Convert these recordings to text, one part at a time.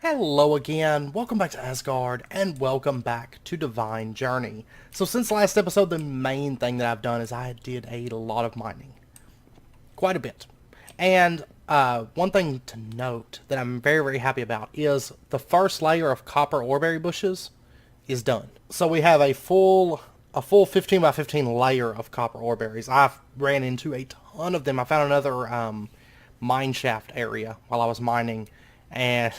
Hello again, welcome back to Asgard, and welcome back to Divine Journey. So since last episode, the main thing that I've done is I did a lot of mining. Quite a bit. And one thing to note that I'm very happy about is the first layer of copper oreberry bushes is done. So we have a full 15 by 15 layer of copper oreberries. I've ran into a ton of them. I found another mine shaft area while I was mining, and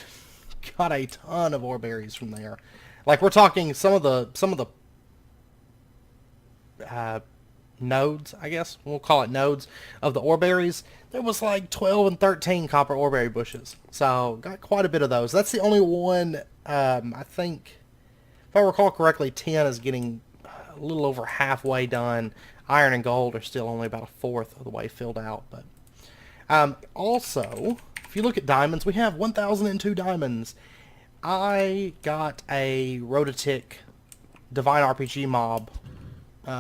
got a ton of ore berries from there. Like, we're talking some of the nodes, I guess we'll call it nodes, of the ore berries. There was like 12 and 13 copper oreberry bushes, so got quite a bit of those. That's the only one. I think, if I recall correctly, 10 is getting a little over halfway done. Iron and gold are still only about a fourth of the way filled out. But also, if you look at diamonds, we have 1,002 diamonds. I got a Rototic Divine RPG mob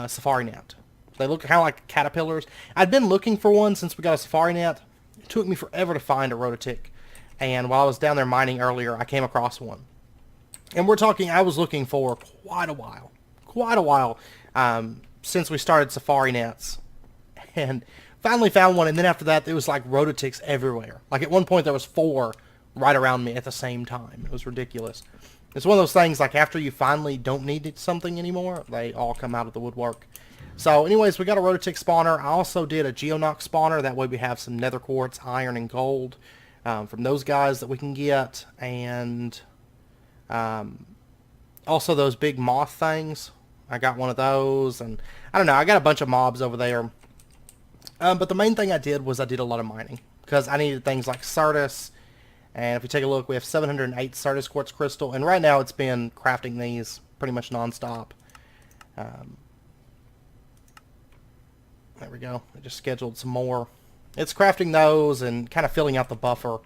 safari net. They look kind of like caterpillars. I'd been looking for one since we got a safari net. It took me forever to find a Rototic. And while I was down there mining earlier, I came across one. And we're talking, I was looking for quite a while since we started safari nets. And finally found one, and then after that, it was like Rototics everywhere. Like, at one point, there was 4 right around me at the same time. It was ridiculous. It's one of those things, like, after you finally don't need something anymore, they all come out of the woodwork. So, anyways, we got a Rototic spawner. I also did a Geonox spawner. That way we have some nether quartz, iron, and gold from those guys that we can get. And also those big moth things. I got one of those, and I don't know, I got a bunch of mobs over there. But the main thing I did was I did a lot of mining, because I needed things like Sardis, and if we take a look, we have 708 Sardis quartz crystal, and right now it's been crafting these pretty much non-stop. There we go. I just scheduled some more. It's crafting those and kind of filling out the buffer.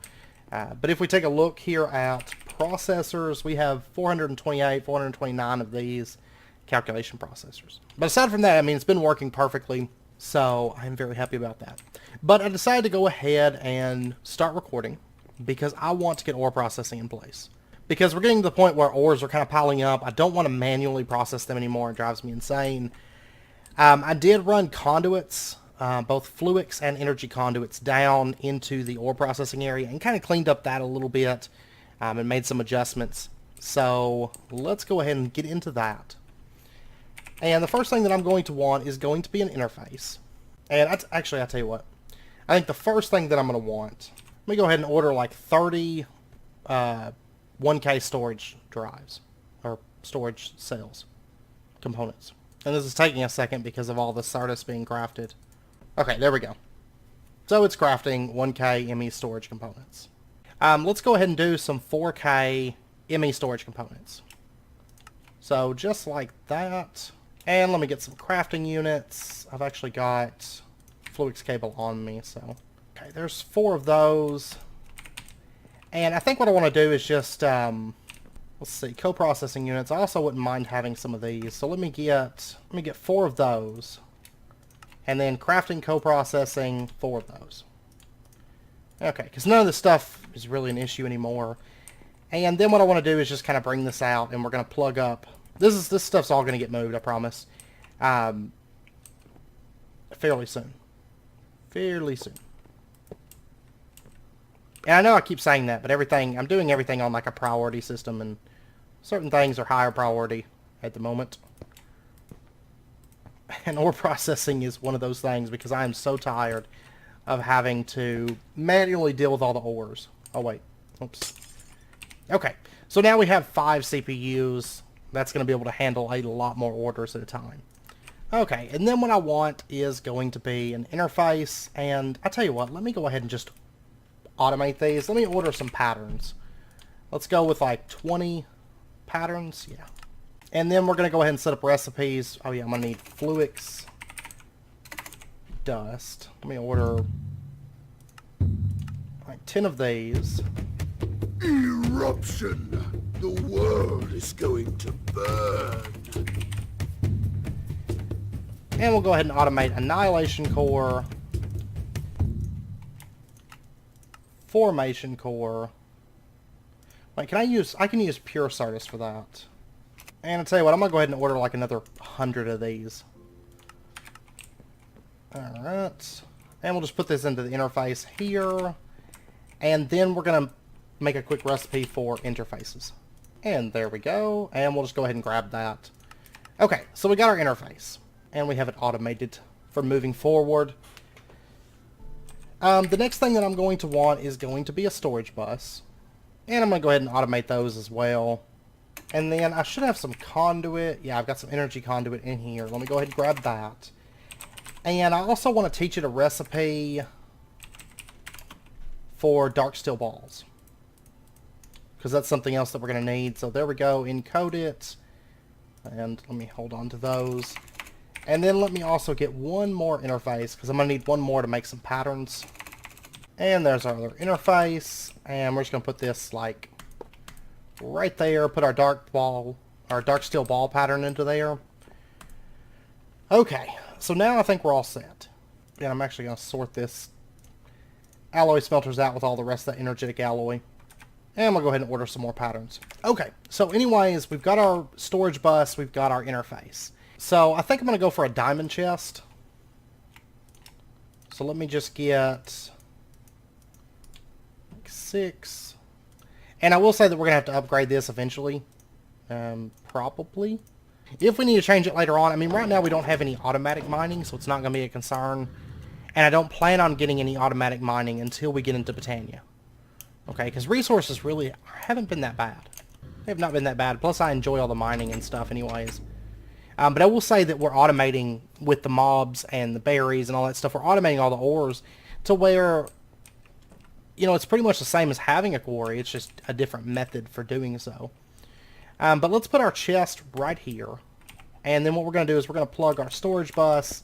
But if we take a look here at processors, we have 428, 429 of these calculation processors. But aside from that, I mean, it's been working perfectly. So I'm very happy about that. But I decided to go ahead and start recording because I want to get ore processing in place. Because we're getting to the point where ores are kind of piling up. I don't want to manually process them anymore. It drives me insane. I did run conduits, both fluix and energy conduits, down into the ore processing area and kind of cleaned up that a little bit and made some adjustments. So let's go ahead and get into that. And the first thing that I'm going to want is going to be an interface. And actually, I'll tell you what. I think the first thing that I'm going to want, let me go ahead and order like 30 1K storage drives, or storage cells, components. And this is taking a second because of all the Sardis being crafted. Okay, there we go. So it's crafting 1K ME storage components. Let's go ahead and do some 4K ME storage components. So just like that. And let me get some crafting units. I've actually got fluix cable on me, so. Okay, there's 4 of those. And I think what I want to do is just, let's see, co-processing units. I also wouldn't mind having some of these. So let me get 4 of those. And then crafting, co-processing, 4 of those. Okay, because none of this stuff is really an issue anymore. And then what I want to do is just kind of bring this out, and we're going to plug up. This stuff's all going to get moved, I promise. Fairly soon. Fairly soon. And I know I keep saying that, but I'm doing everything on like a priority system, and certain things are higher priority at the moment. And ore processing is one of those things because I am so tired of having to manually deal with all the ores. Oh, wait. Oops. Okay. So now we have 5 CPUs. That's going to be able to handle a lot more orders at a time. Okay, and then what I want is going to be an interface, and I tell you what, let me go ahead and just automate these. Let me order some patterns. Let's go with like 20 patterns, yeah. And then we're going to go ahead and set up recipes. Oh yeah, I'm going to need fluix dust. Let me order like 10 of these. Eruption! The world is going to burn! And we'll go ahead and automate Annihilation Core, Formation Core, Like, I can use pure Certus for that. And I'll tell you what, I'm going to go ahead and order like another 100 of these. Alright. And we'll just put this into the interface here. And then we're going to make a quick recipe for interfaces. And there we go. And we'll just go ahead and grab that. Okay, so we got our interface. And we have it automated for moving forward. The next thing that I'm going to want is going to be a storage bus. And I'm going to go ahead and automate those as well. And then I should have some conduit. Yeah, I've got some energy conduit in here. Let me go ahead and grab that. And I also want to teach it a recipe for dark steel balls, because that's something else that we're going to need. So there we go, encode it. And let me hold on to those. And then let me also get one more interface, because I'm going to need one more to make some patterns. And there's our other interface. And we're just going to put this like right there. Put our dark steel ball pattern into there. Okay, so now I think we're all set. And I'm actually going to sort this alloy smelters out with all the rest of that energetic alloy. And I'm going to go ahead and order some more patterns. Okay, so anyways, we've got our storage bus, we've got our interface. So I think I'm going to go for a diamond chest. So let me just get like 6. And I will say that we're going to have to upgrade this eventually. Probably. If we need to change it later on. I mean, right now we don't have any automatic mining, so it's not going to be a concern. And I don't plan on getting any automatic mining until we get into Britannia. Okay, because resources really haven't been that bad. They have not been that bad. Plus, I enjoy all the mining and stuff anyways. But I will say that we're automating with the mobs and the berries and all that stuff. We're automating all the ores to where, you know, it's pretty much the same as having a quarry. It's just a different method for doing so. But let's put our chest right here. And then what we're going to do is we're going to plug our storage bus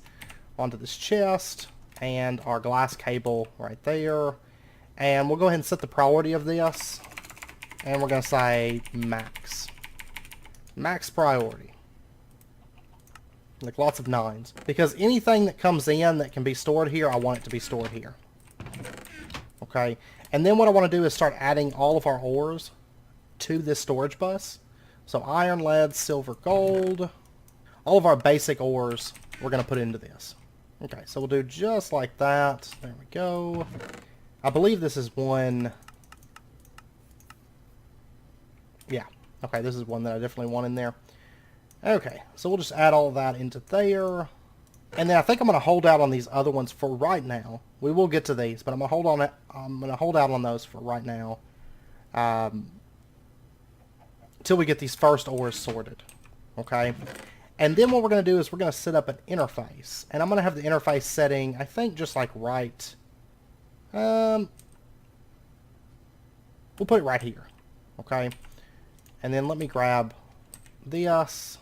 onto this chest. And our glass cable right there. And we'll go ahead and set the priority of this. And we're going to say max. Max priority. Like lots of 9s. Because anything that comes in that can be stored here, I want it to be stored here. Okay. And then what I want to do is start adding all of our ores to this storage bus. So iron, lead, silver, gold. All of our basic ores we're going to put into this. Okay, so we'll do just like that. There we go. I believe this is one. Yeah. Okay, this is one that I definitely want in there. Okay, so we'll just add all of that into there. And then I think I'm going to hold out on these other ones for right now. We will get to these, but I'm going to hold on it. I'm going to hold out on those for right now. Till we get these first ores sorted. Okay? And then what we're going to do is we're going to set up an interface. And I'm going to have the interface setting, I think, just like right. We'll put it right here. Okay? And then let me grab this.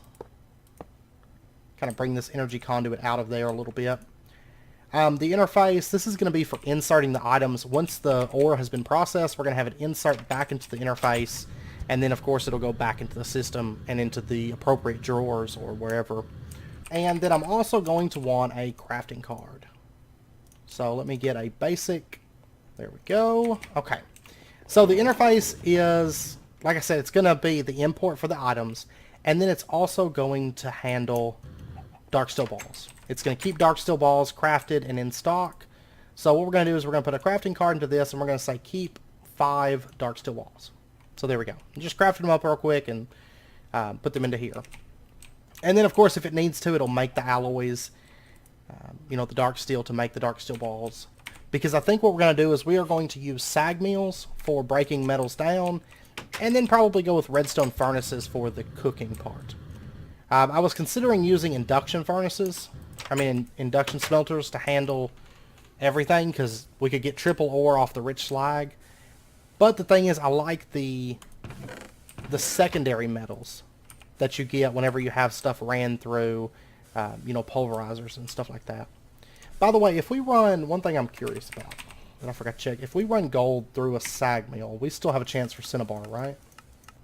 Kind of bring this energy conduit out of there a little bit. The interface, this is going to be for inserting the items. Once the ore has been processed, we're going to have it insert back into the interface. And then, of course, it'll go back into the system and into the appropriate drawers or wherever. And then I'm also going to want a crafting card. So let me get a basic. There we go. Okay. So the interface is, like I said, it's going to be the import for the items. And then it's also going to handle dark steel balls. It's going to keep dark steel balls crafted and in stock. So what we're going to do is we're going to put a crafting card into this, and we're going to say keep 5 dark steel balls. So there we go. Just crafted them up real quick and put them into here. And then, of course, if it needs to, it'll make the alloys, you know, the dark steel to make the dark steel balls. Because I think what we're going to do is we are going to use sag mills for breaking metals down, and then probably go with redstone furnaces for the cooking part. I was considering using induction furnaces, induction smelters to handle everything, because we could get triple ore off the rich slag. But the thing is, I like the secondary metals that you get whenever you have stuff ran through, you know, pulverizers and stuff like that. By the way, if we run, one thing I'm curious about, that I forgot to check, if we run gold through a sag mill, we still have a chance for Cinnabar, right?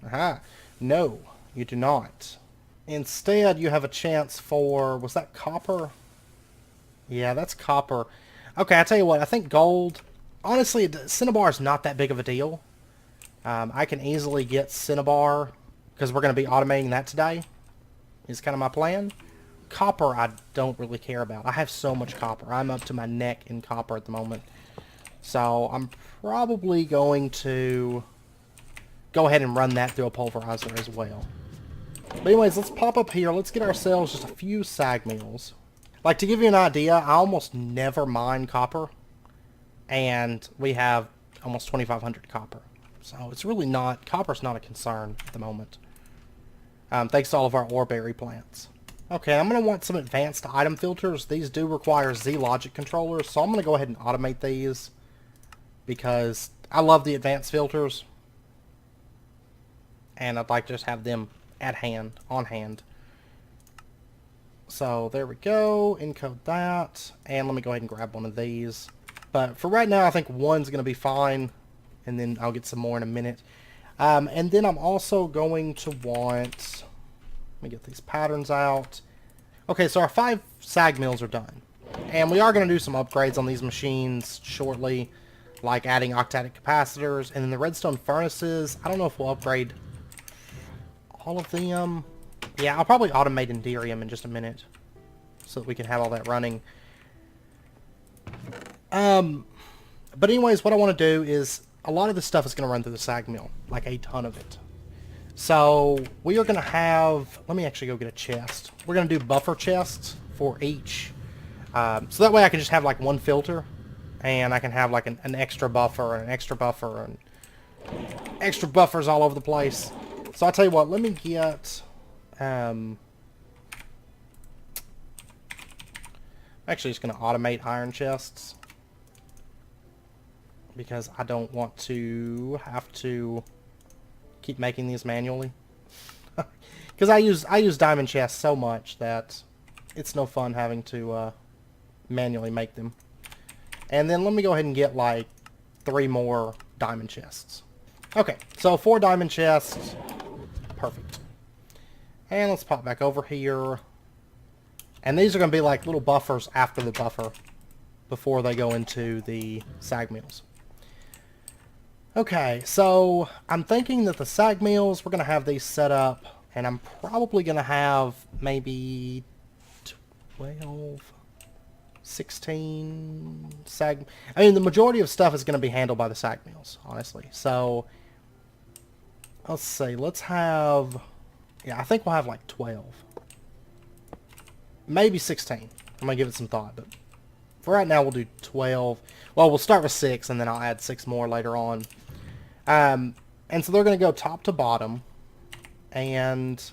Aha. No, you do not. Instead, you have a chance for, was that copper? Yeah, that's copper. Okay, I tell you what, I think gold, honestly, Cinnabar is not that big of a deal. I can easily get Cinnabar, because we're going to be automating that today, is kind of my plan. Copper I don't really care about. I have so much copper. I'm up to my neck in copper at the moment. So I'm probably going to go ahead and run that through a pulverizer as well. But anyways, let's pop up here. Let's get ourselves just a few sag mills. Like, to give you an idea, I almost never mine copper. And we have almost 2,500 copper. So it's really not, copper's not a concern at the moment. Thanks to all of our ore berry plants. Okay, I'm going to want some advanced item filters. These do require Z-Logic controllers, so I'm going to go ahead and automate these. Because I love the advanced filters. And I'd like to just have them at hand, on hand. So there we go, encode that, and let me go ahead and grab one of these. But for right now, I think one's going to be fine, and then I'll get some more in a minute. And then I'm also going to want, let me get these patterns out. Okay, so our 5 sag mills are done. And we are going to do some upgrades on these machines shortly, like adding octadic capacitors, and then the redstone furnaces. I don't know if we'll upgrade all of them. Yeah, I'll probably automate Enderium in just a minute so that we can have all that running. But anyways, what I want to do is a lot of this stuff is going to run through the sag mill, like a ton of it. So we are going to have, let me actually go get a chest. We're going to do buffer chests for each. So that way I can just have like one filter, and I can have like an extra buffer and an extra buffer and extra buffers all over the place. So I'll tell you what, let me get, I'm actually just going to automate iron chests, because I don't want to have to keep making these manually. Because I use diamond chests so much that it's no fun having to manually make them. And then let me go ahead and get like 3 more diamond chests. Okay, so 4 diamond chests. Perfect. And let's pop back over here. And these are going to be like little buffers after the buffer before they go into the sag mills. Okay, so I'm thinking that the sag mills, we're going to have these set up, and I'm probably going to have maybe 12, 16 sag... I mean, the majority of stuff is going to be handled by the sag mills, honestly. So, let's see, let's have... Yeah, I think we'll have like 12. Maybe 16. I'm going to give it some thought, but for right now we'll do 12. Well, we'll start with 6, and then I'll add 6 more later on. And so they're going to go top to bottom. And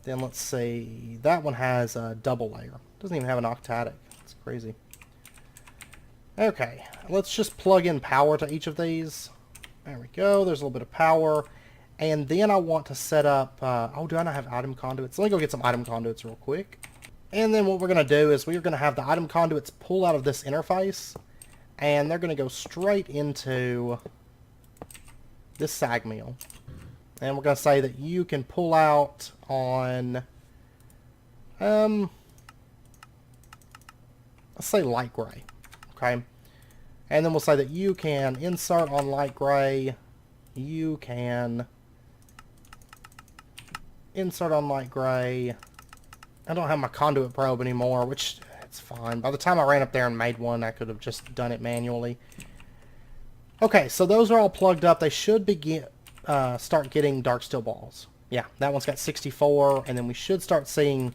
then let's see. That one has a double layer. Doesn't even have an octadic. It's crazy. Okay. Let's just plug in power to each of these. There we go. There's a little bit of power. And then I want to set up... oh, do I not have item conduits? Let me go get some item conduits real quick. And then what we're going to do is we're going to have the item conduits pull out of this interface. And they're going to go straight into this sag mill. And we're going to say that you can pull out on... let's say light gray. Okay. And then we'll say that you can insert on light gray. You can insert on light gray. I don't have my conduit probe anymore, which it's fine. By the time I ran up there and made one, I could have just done it manually. Okay, so those are all plugged up. They should begin start getting dark steel balls. Yeah, that one's got 64, and then we should start seeing,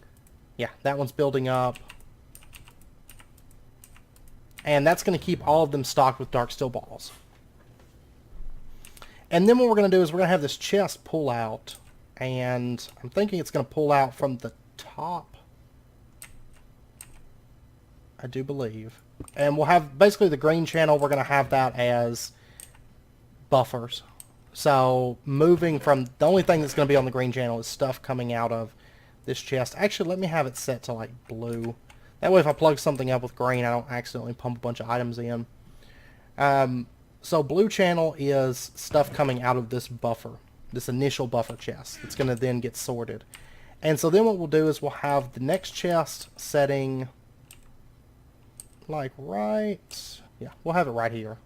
yeah, that one's building up. And that's going to keep all of them stocked with dark steel balls. And then what we're going to do is we're going to have this chest pull out, and I'm thinking it's going to pull out from the top, I do believe. And we'll have basically the green channel, we're going to have that as buffers. So moving from, the only thing that's going to be on the green channel is stuff coming out of this chest. Actually, let me have it set to like blue. That way if I plug something up with green, I don't accidentally pump a bunch of items in. So blue channel is stuff coming out of this buffer, this initial buffer chest. It's going to then get sorted. And so then what we'll do is we'll have the next chest setting like right, yeah, we'll have it right here.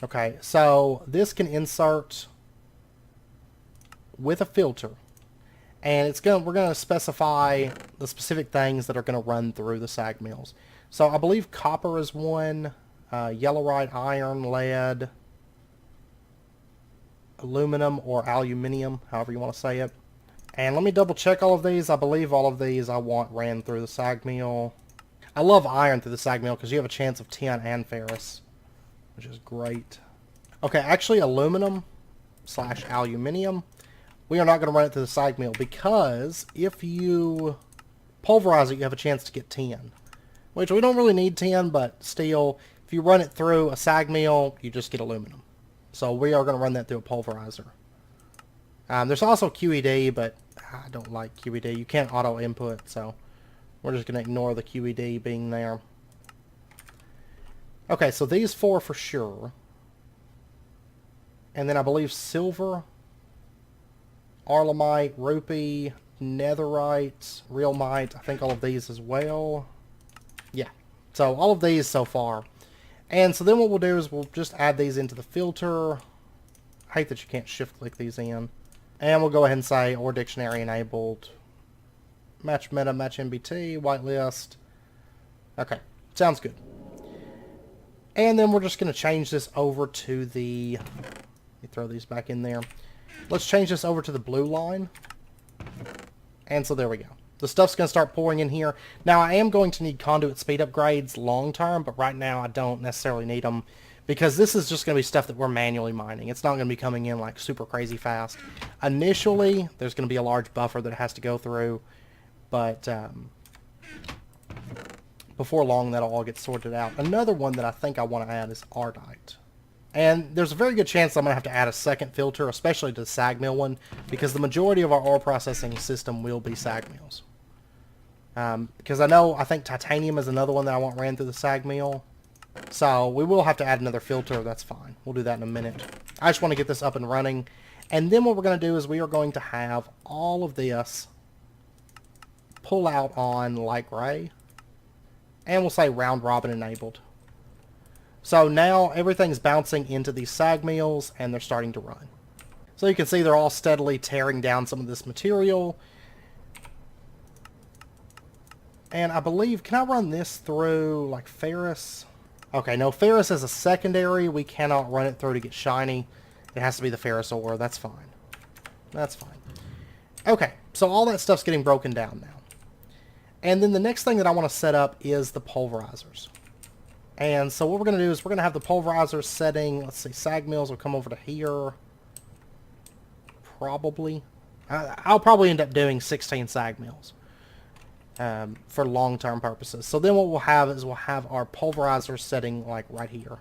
Okay, so this can insert with a filter. And we're gonna specify the specific things that are gonna run through the sag mills. So I believe copper is one, yellowite, iron, lead, aluminum or aluminium, however you want to say it. And let me double check all of these. I believe all of these I want ran through the sag mill. I love iron through the sag mill because you have a chance of tin and ferrous, which is great. Okay, actually aluminum slash aluminium, we are not going to run it through the sag mill because if you pulverize it, you have a chance to get tin. Which we don't really need tin, but still, if you run it through a sag mill, you just get aluminum. So we are going to run that through a pulverizer. There's also QED, but I don't like QED. You can't auto input, so we're just going to ignore the QED being there. Okay, so these four for sure. And then I believe silver, arlemite, rupee, netherite, realmite. I think all of these as well. Yeah, so all of these so far. And so then what we'll do is we'll just add these into the filter. I hate that you can't shift click these in. And we'll go ahead and say or dictionary enabled. Match meta, match MBT, whitelist. Okay, sounds good. And then we're just going to change this over to the... Let me throw these back in there. Let's change this over to the blue line. And so there we go. The stuff's going to start pouring in here. Now, I am going to need conduit speed upgrades long term, but right now I don't necessarily need them because this is just going to be stuff that we're manually mining. It's not going to be coming in like super crazy fast. Initially, there's going to be a large buffer that it has to go through, but before long, that'll all get sorted out. Another one that I think I want to add is ardite. And there's a very good chance I'm going to have to add a second filter, especially to the sag mill one, because the majority of our ore processing system will be sag mills. Because I think titanium is another one that I want ran through the sag mill. So we will have to add another filter. That's fine. We'll do that in a minute. I just want to get this up and running. And then what we're going to do is we are going to have all of this pull out on light gray. And we'll say round robin enabled. So now everything's bouncing into these sag mills and they're starting to run. So you can see they're all steadily tearing down some of this material. And I believe, can I run this through like ferrous? Okay, no, ferrous is a secondary. We cannot run it through to get shiny. It has to be the ferrous ore. That's fine. That's fine. Okay, so all that stuff's getting broken down now. And then the next thing that I want to set up is the pulverizers. And so what we're going to do is we're going to have the pulverizer setting, let's see, sag mills will come over to here. Probably. I'll probably end up doing 16 sag mills for long-term purposes. So then what we'll have is we'll have our pulverizer setting like right here.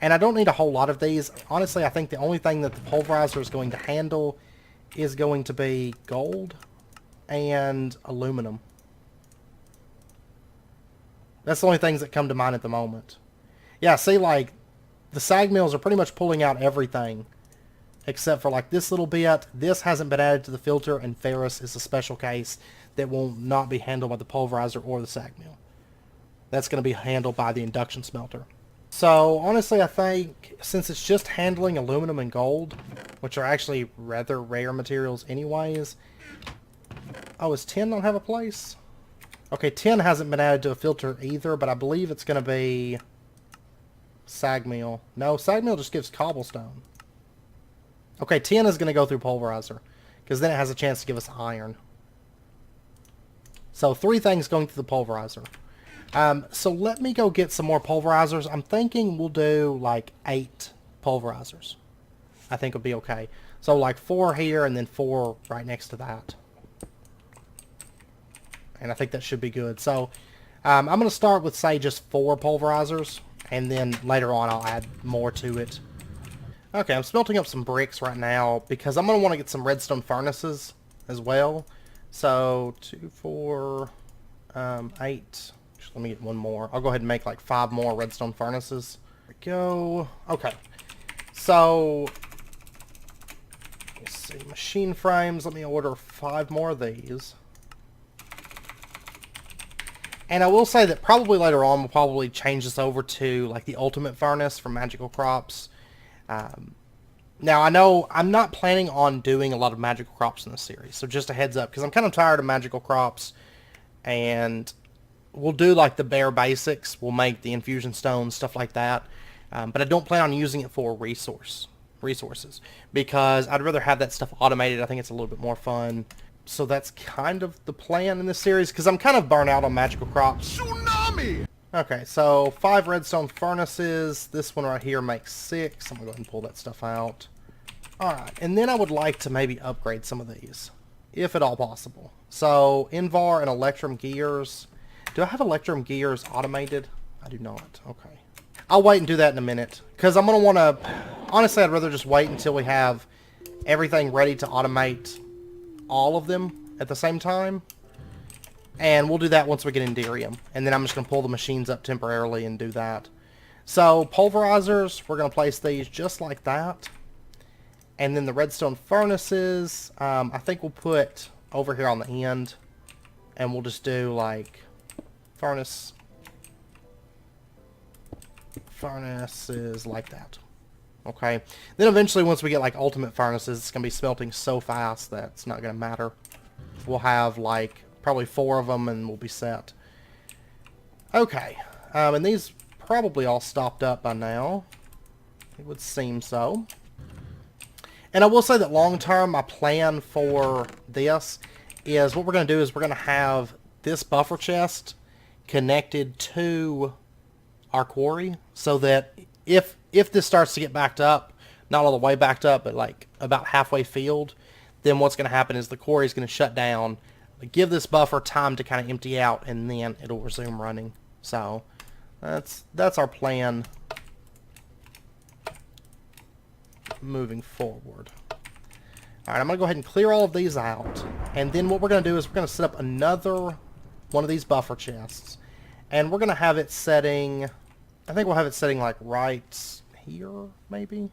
And I don't need a whole lot of these. Honestly, I think the only thing that the pulverizer is going to handle is going to be gold and aluminum. That's the only things that come to mind at the moment. Yeah, see, like, the sag mills are pretty much pulling out everything. Except for, like, this little bit. This hasn't been added to the filter, and ferrous is a special case that will not be handled by the pulverizer or the sag mill. That's going to be handled by the induction smelter. So, honestly, I think, since it's just handling aluminum and gold, which are actually rather rare materials anyways... Oh, does tin not have a place? Okay, tin hasn't been added to a filter either, but I believe it's going to be sag mill. No, sag mill just gives cobblestone. Okay, tin is going to go through pulverizer, because then it has a chance to give us iron. So 3 things going through the pulverizer. So let me go get some more pulverizers. I'm thinking we'll do like 8 pulverizers. I think it'll be okay. So like 4 here and then 4 right next to that. And I think that should be good. So I'm going to start with, say, just 4 pulverizers. And then later on I'll add more to it. Okay, I'm smelting up some bricks right now because I'm going to want to get some redstone furnaces as well. So 2, 4, 8. Just let me get one more. I'll go ahead and make like 5 more redstone furnaces. There we go. Okay. So let's see. Machine frames. Let me order 5 more of these. And I will say that probably later on we'll probably change this over to like the ultimate furnace from Magical Crops. Now, I know I'm not planning on doing a lot of magical crops in this series, so just a heads up, because I'm kind of tired of magical crops, and we'll do like the bare basics. We'll make the infusion stones, stuff like that, but I don't plan on using it for resources, because I'd rather have that stuff automated. I think it's a little bit more fun. So that's kind of the plan in this series, because I'm kind of burnt out on magical crops. Tsunami! Okay, so 5 redstone furnaces. This one right here makes 6. I'm going to go ahead and pull that stuff out. Alright, and then I would like to maybe upgrade some of these, if at all possible. So, Invar and Electrum gears. Do I have Electrum gears automated? I do not. Okay. I'll wait and do that in a minute, because I'm going to want to... Honestly, I'd rather just wait until we have everything ready to automate all of them at the same time. And we'll do that once we get Indirium. And then I'm just going to pull the machines up temporarily and do that. So, pulverizers, we're going to place these just like that. And then the redstone furnaces, I think we'll put over here on the end. And we'll just do like furnaces like that. Okay. Then eventually once we get like ultimate furnaces, it's going to be smelting so fast that it's not going to matter. We'll have like probably 4 of them and we'll be set. Okay. And these probably all stopped up by now. It would seem so. And I will say that long term, my plan for this is what we're going to do is we're going to have this buffer chest connected to our quarry, so that if this starts to get backed up, not all the way backed up, but like about halfway filled, then what's going to happen is the quarry is going to shut down, give this buffer time to kind of empty out, and then it'll resume running. So that's our plan moving forward. Alright, I'm going to go ahead and clear all of these out, and then what we're going to do is we're going to set up another one of these buffer chests, and we're going to have it setting, I think we'll have it setting like right here, maybe?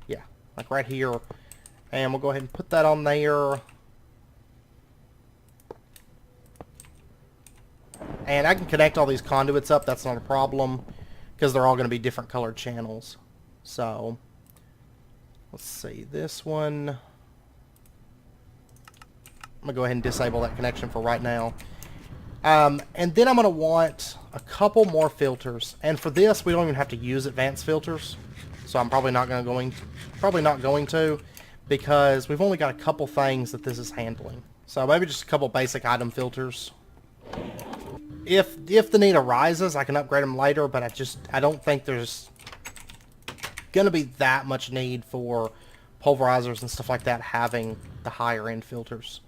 Yeah, like right here, and we'll go ahead and put that on there. And I can connect all these conduits up, that's not a problem, because they're all going to be different colored channels. So, let's see, this one, I'm going to go ahead and disable that connection for right now. And then I'm going to want a couple more filters. And for this, we don't even have to use advanced filters. So I'm probably not going to, because we've only got a couple things that this is handling. So maybe just a couple basic item filters. If the need arises, I can upgrade them later, but I don't think there's going to be that much need for pulverizers and stuff like that having the higher end filters.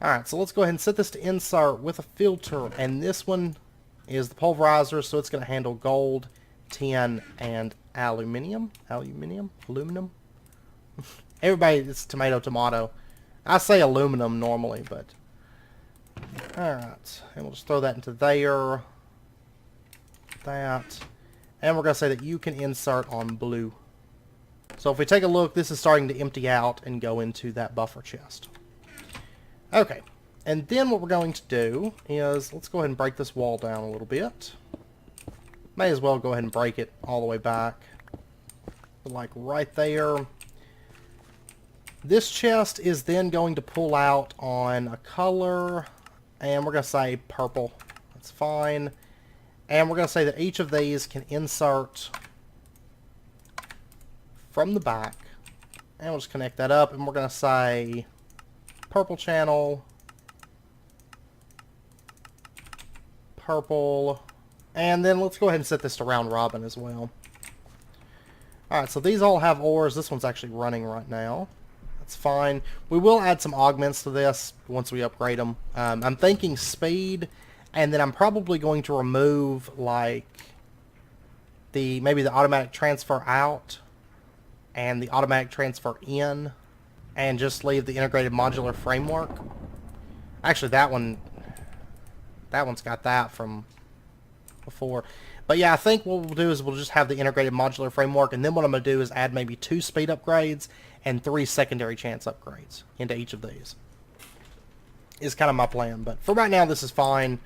Alright, so let's go ahead and set this to insert with a filter, and this one is the pulverizer, so it's going to handle gold, tin, and aluminum. Aluminum? Everybody, it's tomato. I say aluminum normally, but... Alright, and we'll just throw that into there. That. And we're going to say that you can insert on blue. So if we take a look, this is starting to empty out and go into that buffer chest. Okay, and then what we're going to do is, let's go ahead and break this wall down a little bit. May as well go ahead and break it all the way back. Like right there. This chest is then going to pull out on a color, and we're going to say purple. That's fine. And we're going to say that each of these can insert from the back. And we'll just connect that up, and we're going to say purple channel, purple, and then let's go ahead and set this to round robin as well. Alright, so these all have ores. This one's actually running right now. That's fine. We will add some augments to this once we upgrade them. I'm thinking speed, and then I'm probably going to remove like maybe the automatic transfer out and the automatic transfer in, and just leave the integrated modular framework. Actually, that one's got that from before. But yeah, I think what we'll do is we'll just have the integrated modular framework, and then what I'm going to do is add maybe 2 speed upgrades and 3 secondary chance upgrades into each of these. Is kind of my plan, but for right now this is fine.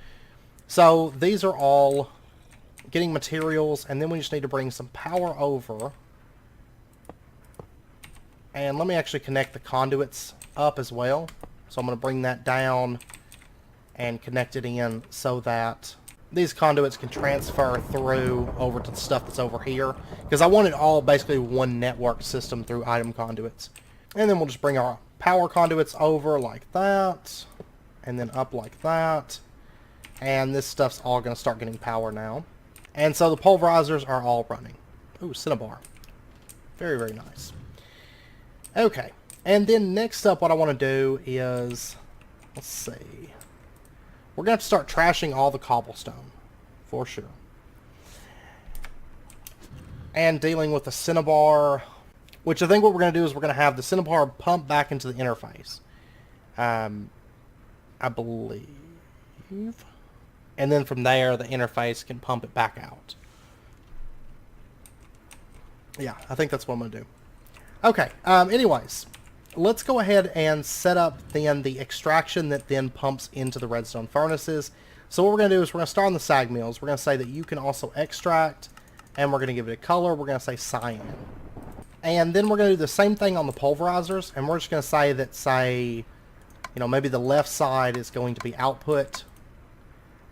So these are all getting materials, and then we just need to bring some power over And let me actually connect the conduits up as well. So I'm going to bring that down and connect it in so that these conduits can transfer through over to the stuff that's over here. Because I want it all basically one network system through item conduits. And then we'll just bring our power conduits over like that. And then up like that. And this stuff's all going to start getting power now. And so the pulverizers are all running. Ooh, Cinnabar. Very, very nice. Okay. And then next up what I want to do is, let's see. We're going to have to start trashing all the cobblestone. For sure. And dealing with the Cinnabar. Which I think what we're going to do is we're going to have the Cinnabar pump back into the interface. I believe. And then from there, the interface can pump it back out. Yeah, I think that's what I'm going to do. Okay, anyways. Let's go ahead and set up then the extraction that then pumps into the redstone furnaces. So what we're going to do is we're going to start on the sag mills. We're going to say that you can also extract. And we're going to give it a color. We're going to say cyan. And then we're going to do the same thing on the pulverizers. And we're just going to say that, say, you know, maybe the left side is going to be output.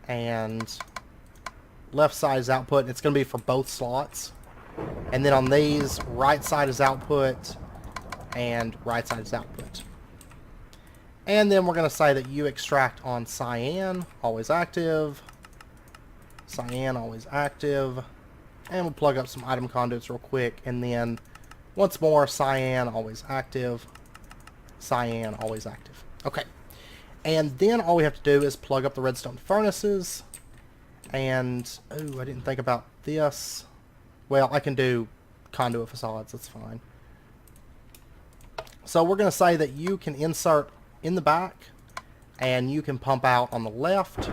And left side is output. And it's going to be for both slots. And then on these, right side is output. And right side is output. And then we're going to say that you extract on cyan, always active. Cyan, always active. And we'll plug up some item conduits real quick. And then once more, cyan, always active. Cyan, always active. Okay. And then all we have to do is plug up the redstone furnaces. And, ooh, I didn't think about this. Well, I can do conduit facades, that's fine. So we're going to say that you can insert in the back, and you can pump out on the left.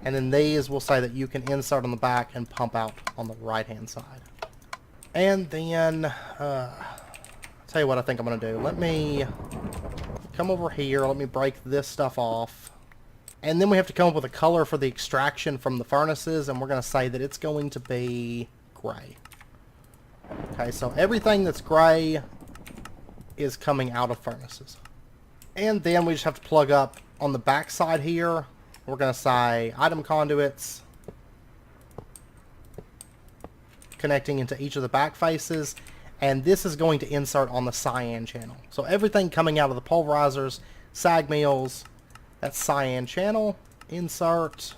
And then these will say that you can insert on the back and pump out on the right-hand side. And then, I'll tell you what I think I'm going to do. Let me come over here. Let me break this stuff off. And then we have to come up with a color for the extraction from the furnaces, and we're going to say that it's going to be gray. Okay, so everything that's gray is coming out of furnaces. And then we just have to plug up on the back side here. We're going to say item conduits connecting into each of the back faces, and this is going to insert on the cyan channel. So everything coming out of the pulverizers, sag mills, that's cyan channel, insert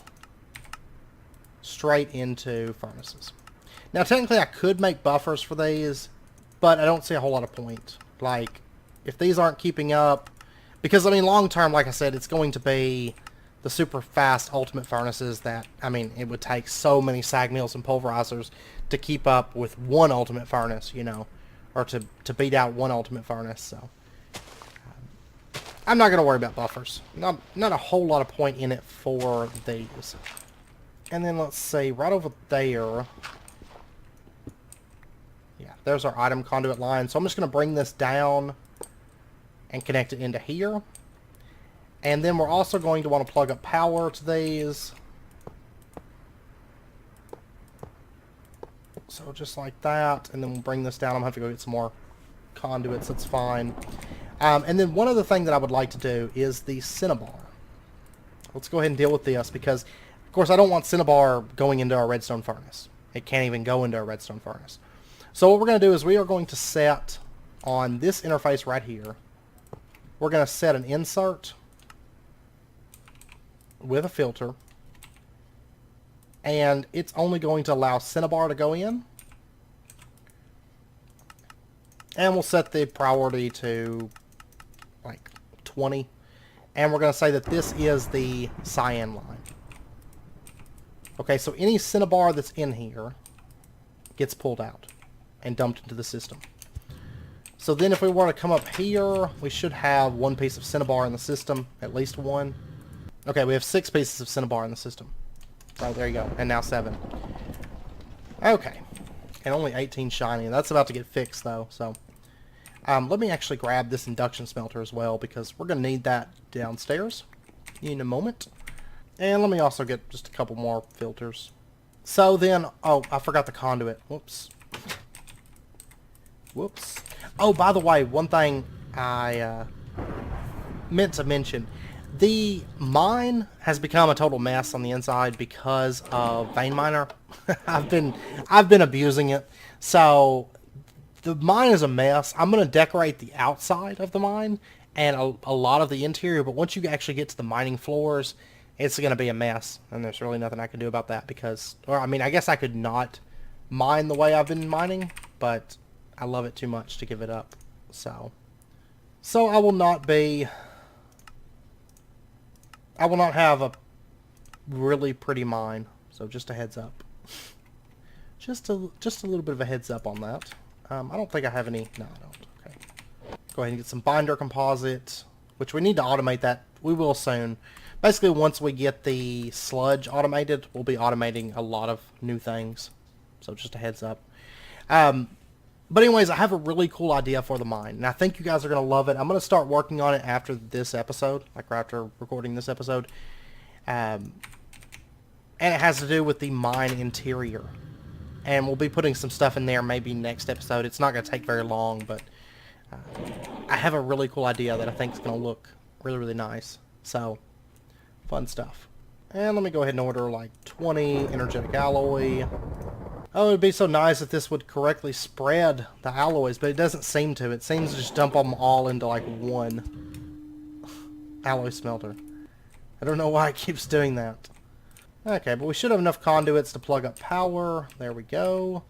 straight into furnaces. Now technically I could make buffers for these, but I don't see a whole lot of point. Like, if these aren't keeping up, because, I mean, long term, like I said, it's going to be the super fast ultimate furnaces that, I mean, it would take so many sag mills and pulverizers to keep up with one ultimate furnace, you know, or to beat out one ultimate furnace, so. I'm not going to worry about buffers. Not a whole lot of point in it for these. And then let's see, right over there. Yeah, there's our item conduit line. So I'm just going to bring this down and connect it into here. And then we're also going to want to plug up power to these. So just like that. And then we'll bring this down. I'm going to have to go get some more conduits. That's fine. And then one other thing that I would like to do is the Cinnabar. Let's go ahead and deal with this because, of course, I don't want Cinnabar going into our redstone furnace. It can't even go into a redstone furnace. So what we're going to do is we are going to set on this interface right here, we're going to set an insert with a filter, and it's only going to allow Cinnabar to go in. And we'll set the priority to like 20. And we're going to say that this is the cyan line. Okay, so any Cinnabar that's in here gets pulled out and dumped into the system. So then if we were to come up here, we should have one piece of Cinnabar in the system, at least one. Okay, we have 6 pieces of Cinnabar in the system. Oh, there you go. And now 7. Okay. And only 18 shiny. That's about to get fixed, though. So let me actually grab this induction smelter as well, because we're going to need that downstairs in a moment. And let me also get just a couple more filters. So then, oh, I forgot the conduit. Whoops. Whoops. Oh, by the way, one thing I meant to mention. The mine has become a total mess on the inside because of Vein Miner. I've been abusing it. So the mine is a mess. I'm going to decorate the outside of the mine and a lot of the interior, but once you actually get to the mining floors, it's going to be a mess. And there's really nothing I can do about that because, or I mean, I guess I could not mine the way I've been mining, but I love it too much to give it up. So I will not have a really pretty mine. So just a heads up. Just a little bit of a heads up on that. I don't think I have any. No, I don't. Okay. Go ahead and get some binder composite, which we need to automate that. We will soon. Basically, once we get the sludge automated, we'll be automating a lot of new things. So just a heads up. But anyways, I have a really cool idea for the mine, and I think you guys are going to love it. I'm going to start working on it after this episode, like right after recording this episode. And it has to do with the mine interior. And we'll be putting some stuff in there maybe next episode. It's not going to take very long, but I have a really cool idea that I think is going to look really, really nice. So, fun stuff. And let me go ahead and order like 20 energetic alloy. Oh, it would be so nice if this would correctly spread the alloys, but it doesn't seem to. It seems to just dump them all into like one alloy smelter. I don't know why it keeps doing that. Okay, but we should have enough conduits to plug up power. There we go.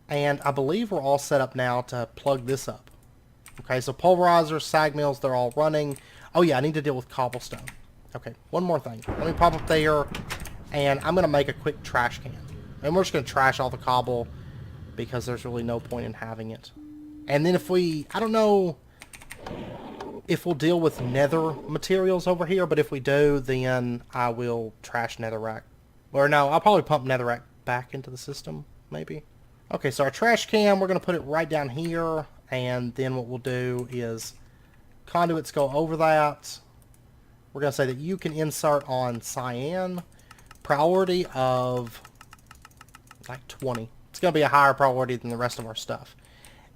And I believe we're all set up now to plug this up. Okay, so pulverizers, sag mills, they're all running. Oh yeah, I need to deal with cobblestone. Okay, one more thing. Let me pop up there, and I'm going to make a quick trash can. And we're just going to trash all the cobble because there's really no point in having it. And then if we, I don't know if we'll deal with nether materials over here, but if we do, then I will trash netherrack. Or no, I'll probably pump netherrack back into the system, maybe. Okay, so our trash can, we're going to put it right down here. And then what we'll do is conduits go over that. We're going to say that you can insert on cyan. Priority of like 20. It's going to be a higher priority than the rest of our stuff.